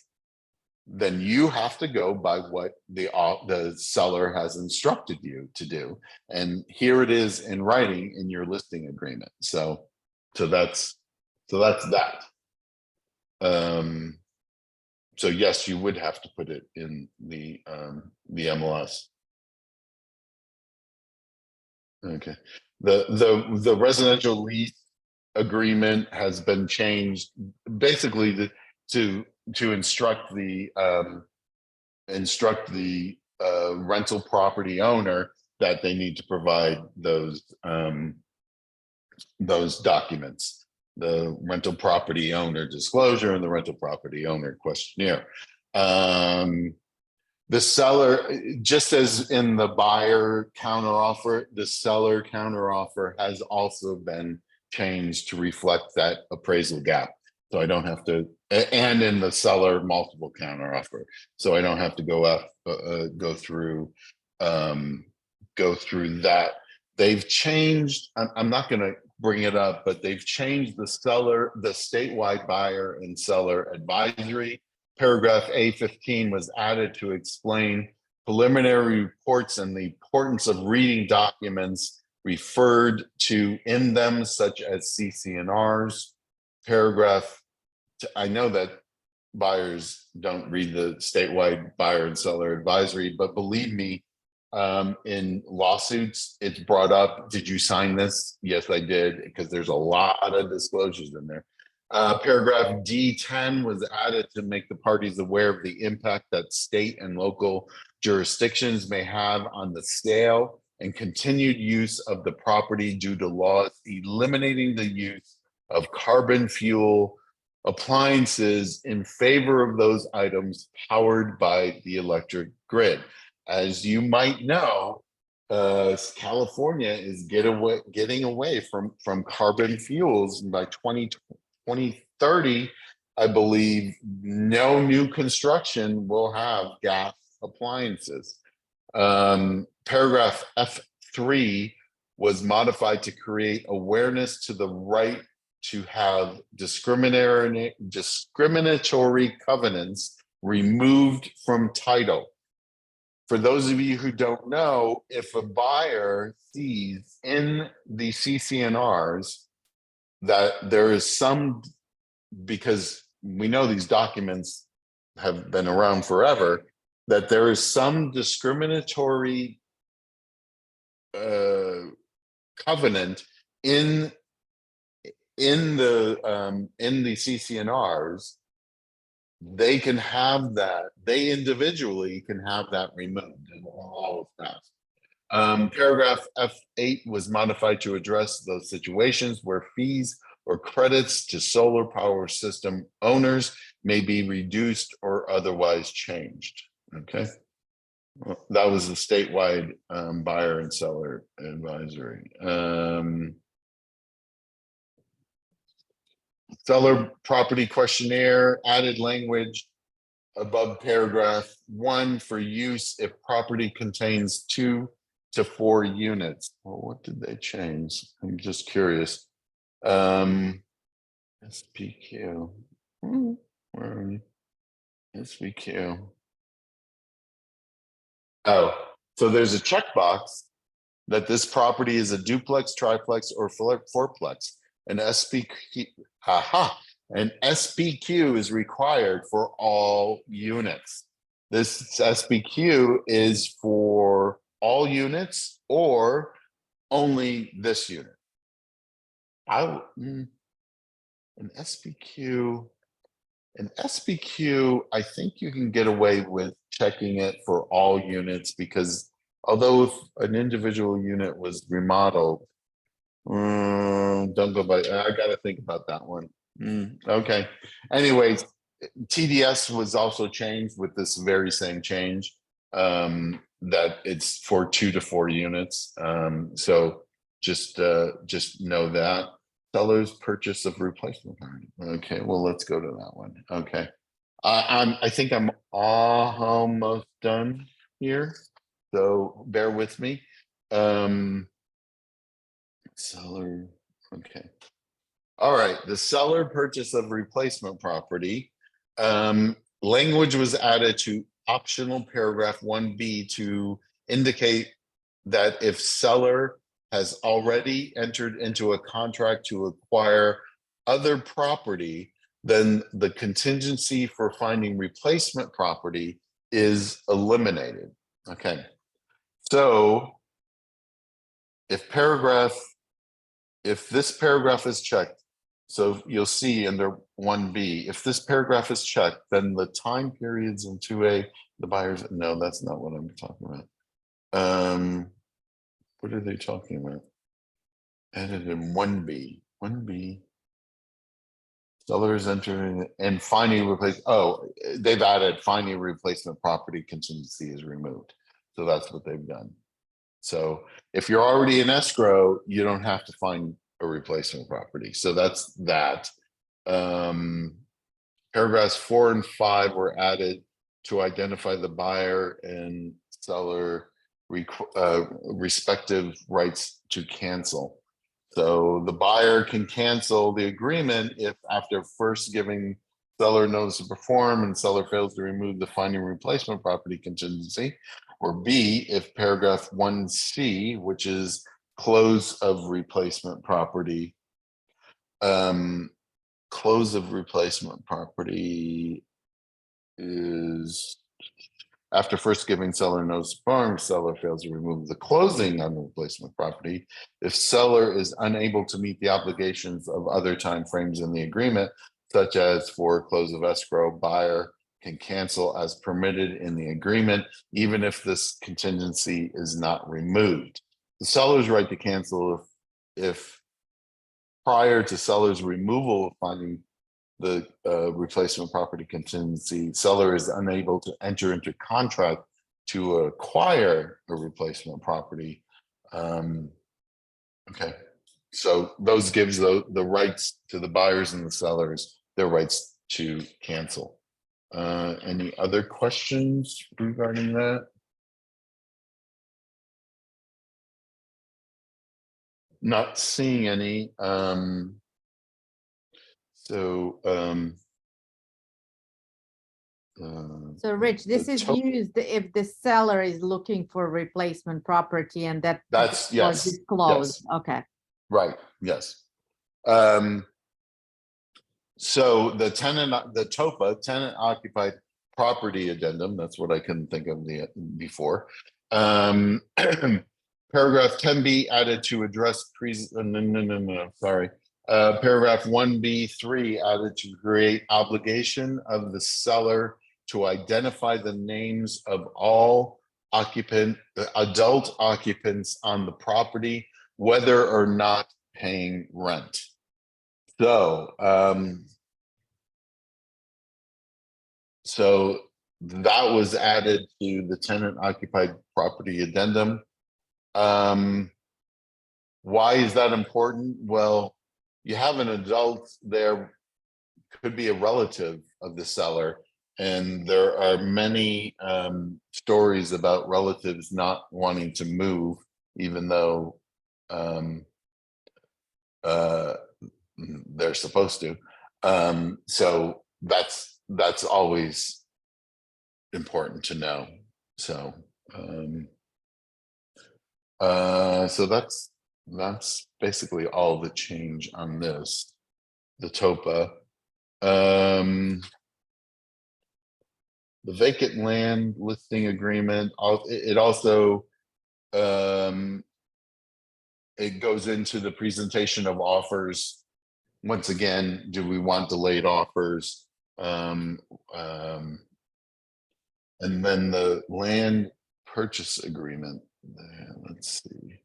then you have to go by what the seller has instructed you to do. And here it is in writing in your listing agreement. So that's that. So yes, you would have to put it in the MLS. Okay. The residential lease agreement has been changed basically to instruct the rental property owner that they need to provide those documents, the rental property owner disclosure and the rental property owner questionnaire. The seller, just as in the buyer counteroffer, the seller counteroffer has also been changed to reflect that appraisal gap. So I don't have to, and in the seller multiple counteroffer. So I don't have to go through go through that. They've changed, I'm not gonna bring it up, but they've changed the statewide buyer and seller advisory. Paragraph A15 was added to explain preliminary reports and the importance of reading documents referred to in them, such as CCNRs. Paragraph, I know that buyers don't read the statewide buyer and seller advisory, but believe me, in lawsuits, it's brought up, did you sign this? Yes, I did, because there's a lot of disclosures in there. Paragraph D10 was added to make the parties aware of the impact that state and local jurisdictions may have on the sale and continued use of the property due to laws eliminating the use of carbon fuel appliances in favor of those items powered by the electric grid. As you might know, California is getting away from carbon fuels. And by 2030, I believe no new construction will have gas appliances. Paragraph F3 was modified to create awareness to the right to have discriminatory covenants removed from title. For those of you who don't know, if a buyer sees in the CCNRs that there is some, because we know these documents have been around forever, that there is some discriminatory covenant in the CCNRs, they can have that, they individually can have that removed and all of that. Paragraph F8 was modified to address those situations where fees or credits to solar power system owners may be reduced or otherwise changed. Okay. Well, that was the statewide buyer and seller advisory. Seller property questionnaire, added language above paragraph 1 for use if property contains 2 to 4 units. Well, what did they change? I'm just curious. SPQ. Where are you? SPQ. Oh, so there's a checkbox that this property is a duplex, triplex, or fourplex. An SPQ, an SPQ is required for all units. This SPQ is for all units or only this unit. An SPQ, I think you can get away with checking it for all units, because although if an individual unit was remodeled, don't go by, I gotta think about that one. Okay. Anyways, TDS was also changed with this very same change, that it's for 2 to 4 units. So just know that. Seller's purchase of replacement. Okay, well, let's go to that one. Okay. I think I'm almost done here, so bear with me. Seller, okay. All right, the seller purchase of replacement property. Language was added to optional paragraph 1B to indicate that if seller has already entered into a contract to acquire other property, then the contingency for finding replacement property is eliminated. Okay, so if this paragraph is checked, so you'll see under 1B, if this paragraph is checked, then the time periods in 2A, the buyers, no, that's not what I'm talking about. What are they talking about? Added in 1B, sellers entering and finding replace. Oh, they've added finding replacement property contingency is removed. So that's what they've done. So if you're already in escrow, you don't have to find a replacement property. So that's that. Paragraphs 4 and 5 were added to identify the buyer and seller respective rights to cancel. So the buyer can cancel the agreement if after first giving seller notice to perform and seller fails to remove the finding replacement property contingency, or B, if paragraph 1C, which is close of replacement property, close of replacement property is after first giving seller notice to perform, seller fails to remove the closing on the replacement property. If seller is unable to meet the obligations of other timeframes in the agreement, such as for close of escrow, buyer can cancel as permitted in the agreement, even if this contingency is not removed. The seller's right to cancel if prior to seller's removal of finding the replacement property contingency, seller is unable to enter into contract to acquire a replacement property. Okay, so those gives the rights to the buyers and the sellers, their rights to cancel. Any other questions regarding that? Not seeing any. So Rich, this is used if the seller is looking for replacement property and that's was yes, disclosed. yes. Okay. Right, yes. So the TOPA, tenant occupied property addendum, that's what I couldn't think of before. Paragraph 10B added to address sorry. Paragraph 1B3 added to create obligation of the seller to identify the names of all adult occupants on the property, whether or not paying rent. So, so that was added to the tenant occupied property addendum. Why is that important? Well, you have an adult there, could be a relative of the seller, and there are many stories about relatives not wanting to move, even though they're supposed to. So that's always important to know. So so that's basically all the change on this, the TOPA. The vacant land listing agreement, it also it goes into the presentation of offers. Once again, do we want delayed offers? And then the land purchase agreement. Let's see.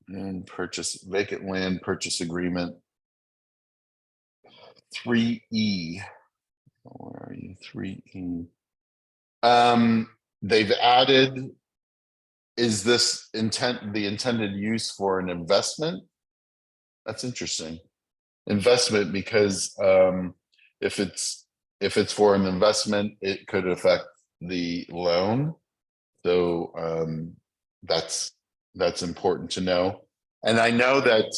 And vacant land purchase agreement. 3E. Where are you? 3E. They've added, is this the intended use for an investment? That's interesting. Investment, because if it's for an investment, it could affect the loan. So that's important to know. And I know that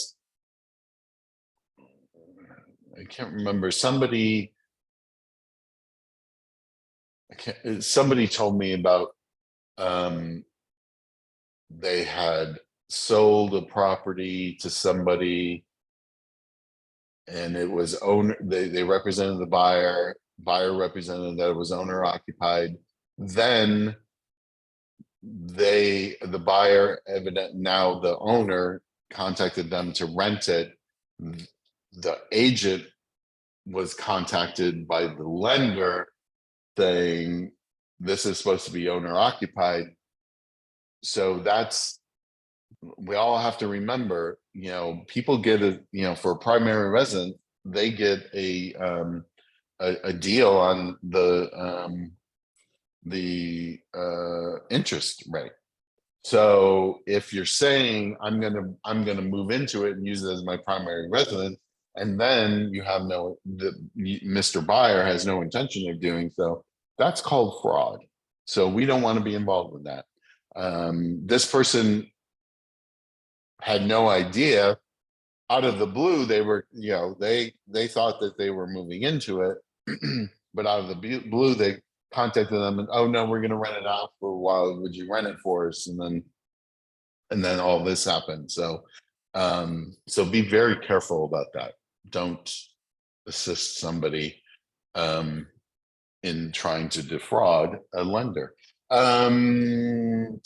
I can't remember, somebody told me about they had sold a property to somebody and it was they represented the buyer represented that it was owner occupied. Then the buyer, now the owner, contacted them to rent it. The agent was contacted by the lender saying this is supposed to be owner occupied. So we all have to remember, people get for a primary resident, they get a deal on the interest rate. So if you're saying I'm gonna move into it and use it as my primary residence, and then you have Mr. Buyer has no intention of doing so, that's called fraud. So we don't want to be involved with that. This person had no idea. Out of the blue, they were, they thought that they were moving into it, but out of the blue, they contacted them and, oh no, we're going to rent it out for a while. Would you rent it for us? And then all this happened. So be very careful about that. Don't assist somebody in trying to defraud a lender. 10B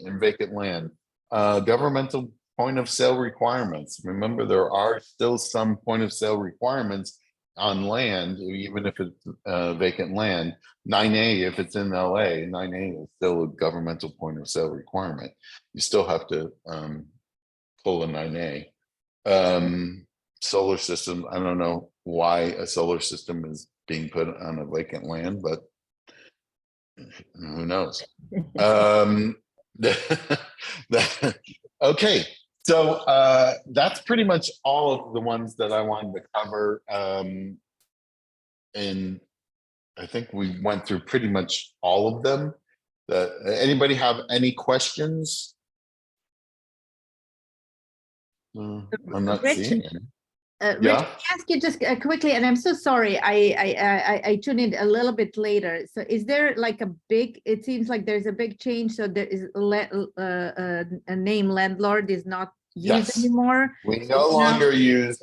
in vacant land, governmental point of sale requirements. Remember, there are still some point of sale requirements on land, even if it's vacant land. 9A, if it's in LA, 9A is still a governmental point of sale requirement. You still have to pull a 9A. Solar system, I don't know why a solar system is being put on a vacant land, but who knows? Okay, so that's pretty much all of the ones that I wanted to cover. And I think we went through pretty much all of them. Anybody have any questions? I'm not Rich, seeing any. Rich, Yeah. can I ask you just quickly, and I'm so sorry, I tuned in a little bit later. So is there like it seems like there's a big change. So there is a name landlord is not used Yes. anymore. We So no it's now- longer use,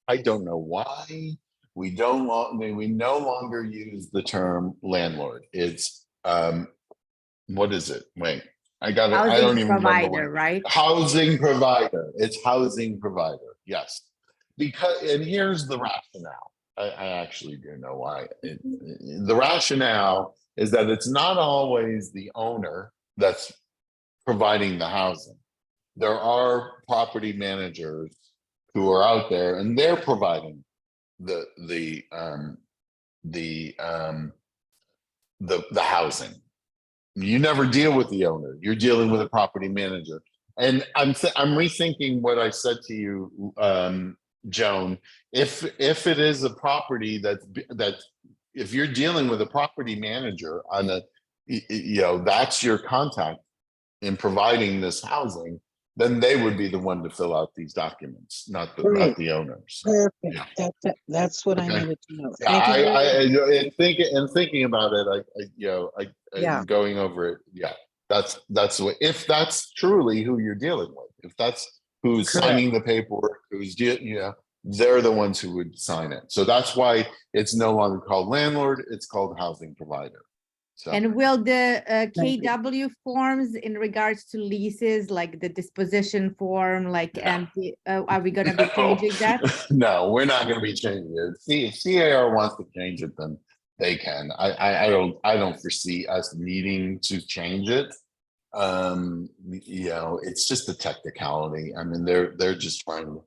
I don't know why, we no longer use the term landlord. It's, what is it? Wait, I don't Housing even remember. provider, right? Housing provider, it's housing provider, yes. And here's the rationale. I actually do know why. The rationale is that it's not always the owner that's providing the housing. There are property managers who are out there and they're providing the housing. You never deal with the owner. You're dealing with a property manager. And I'm rethinking what I said to you, Joan. If it is a property that if you're dealing with a property manager on that's your contact in providing this housing, then they would be the one to fill out these documents, not the owners. Perfect. Yeah. That's what I Okay. needed to know. Yeah, Thank you. very much. in thinking about it, Yeah. going over it. Yeah, that's the way. If that's truly who you're dealing with, if that's who's Correct. signing the paperwork, they're the ones who would sign it. So that's why it's no longer called landlord; it's called housing provider. So, And will the Thank you. KW forms in regards to leases, like the disposition form, like are we going to be changing that? No, we're not going to be changing it. See, if CAR wants to change it, then they can. I don't foresee us needing to change it. It's just a technicality. I mean, they're just trying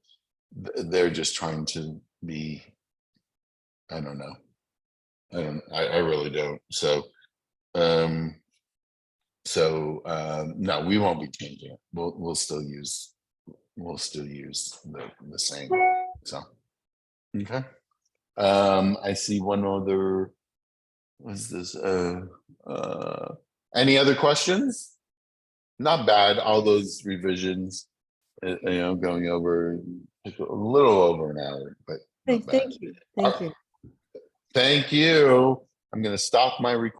to be. I don't know. I really don't. So, no, we won't be changing it. We'll still use the same. So, okay. I see one other. What's this? Any other questions? Not bad. All those revisions, going over a little over an hour, but not bad. Thank you. Thank you. Thank you. I'm going to stop my recording.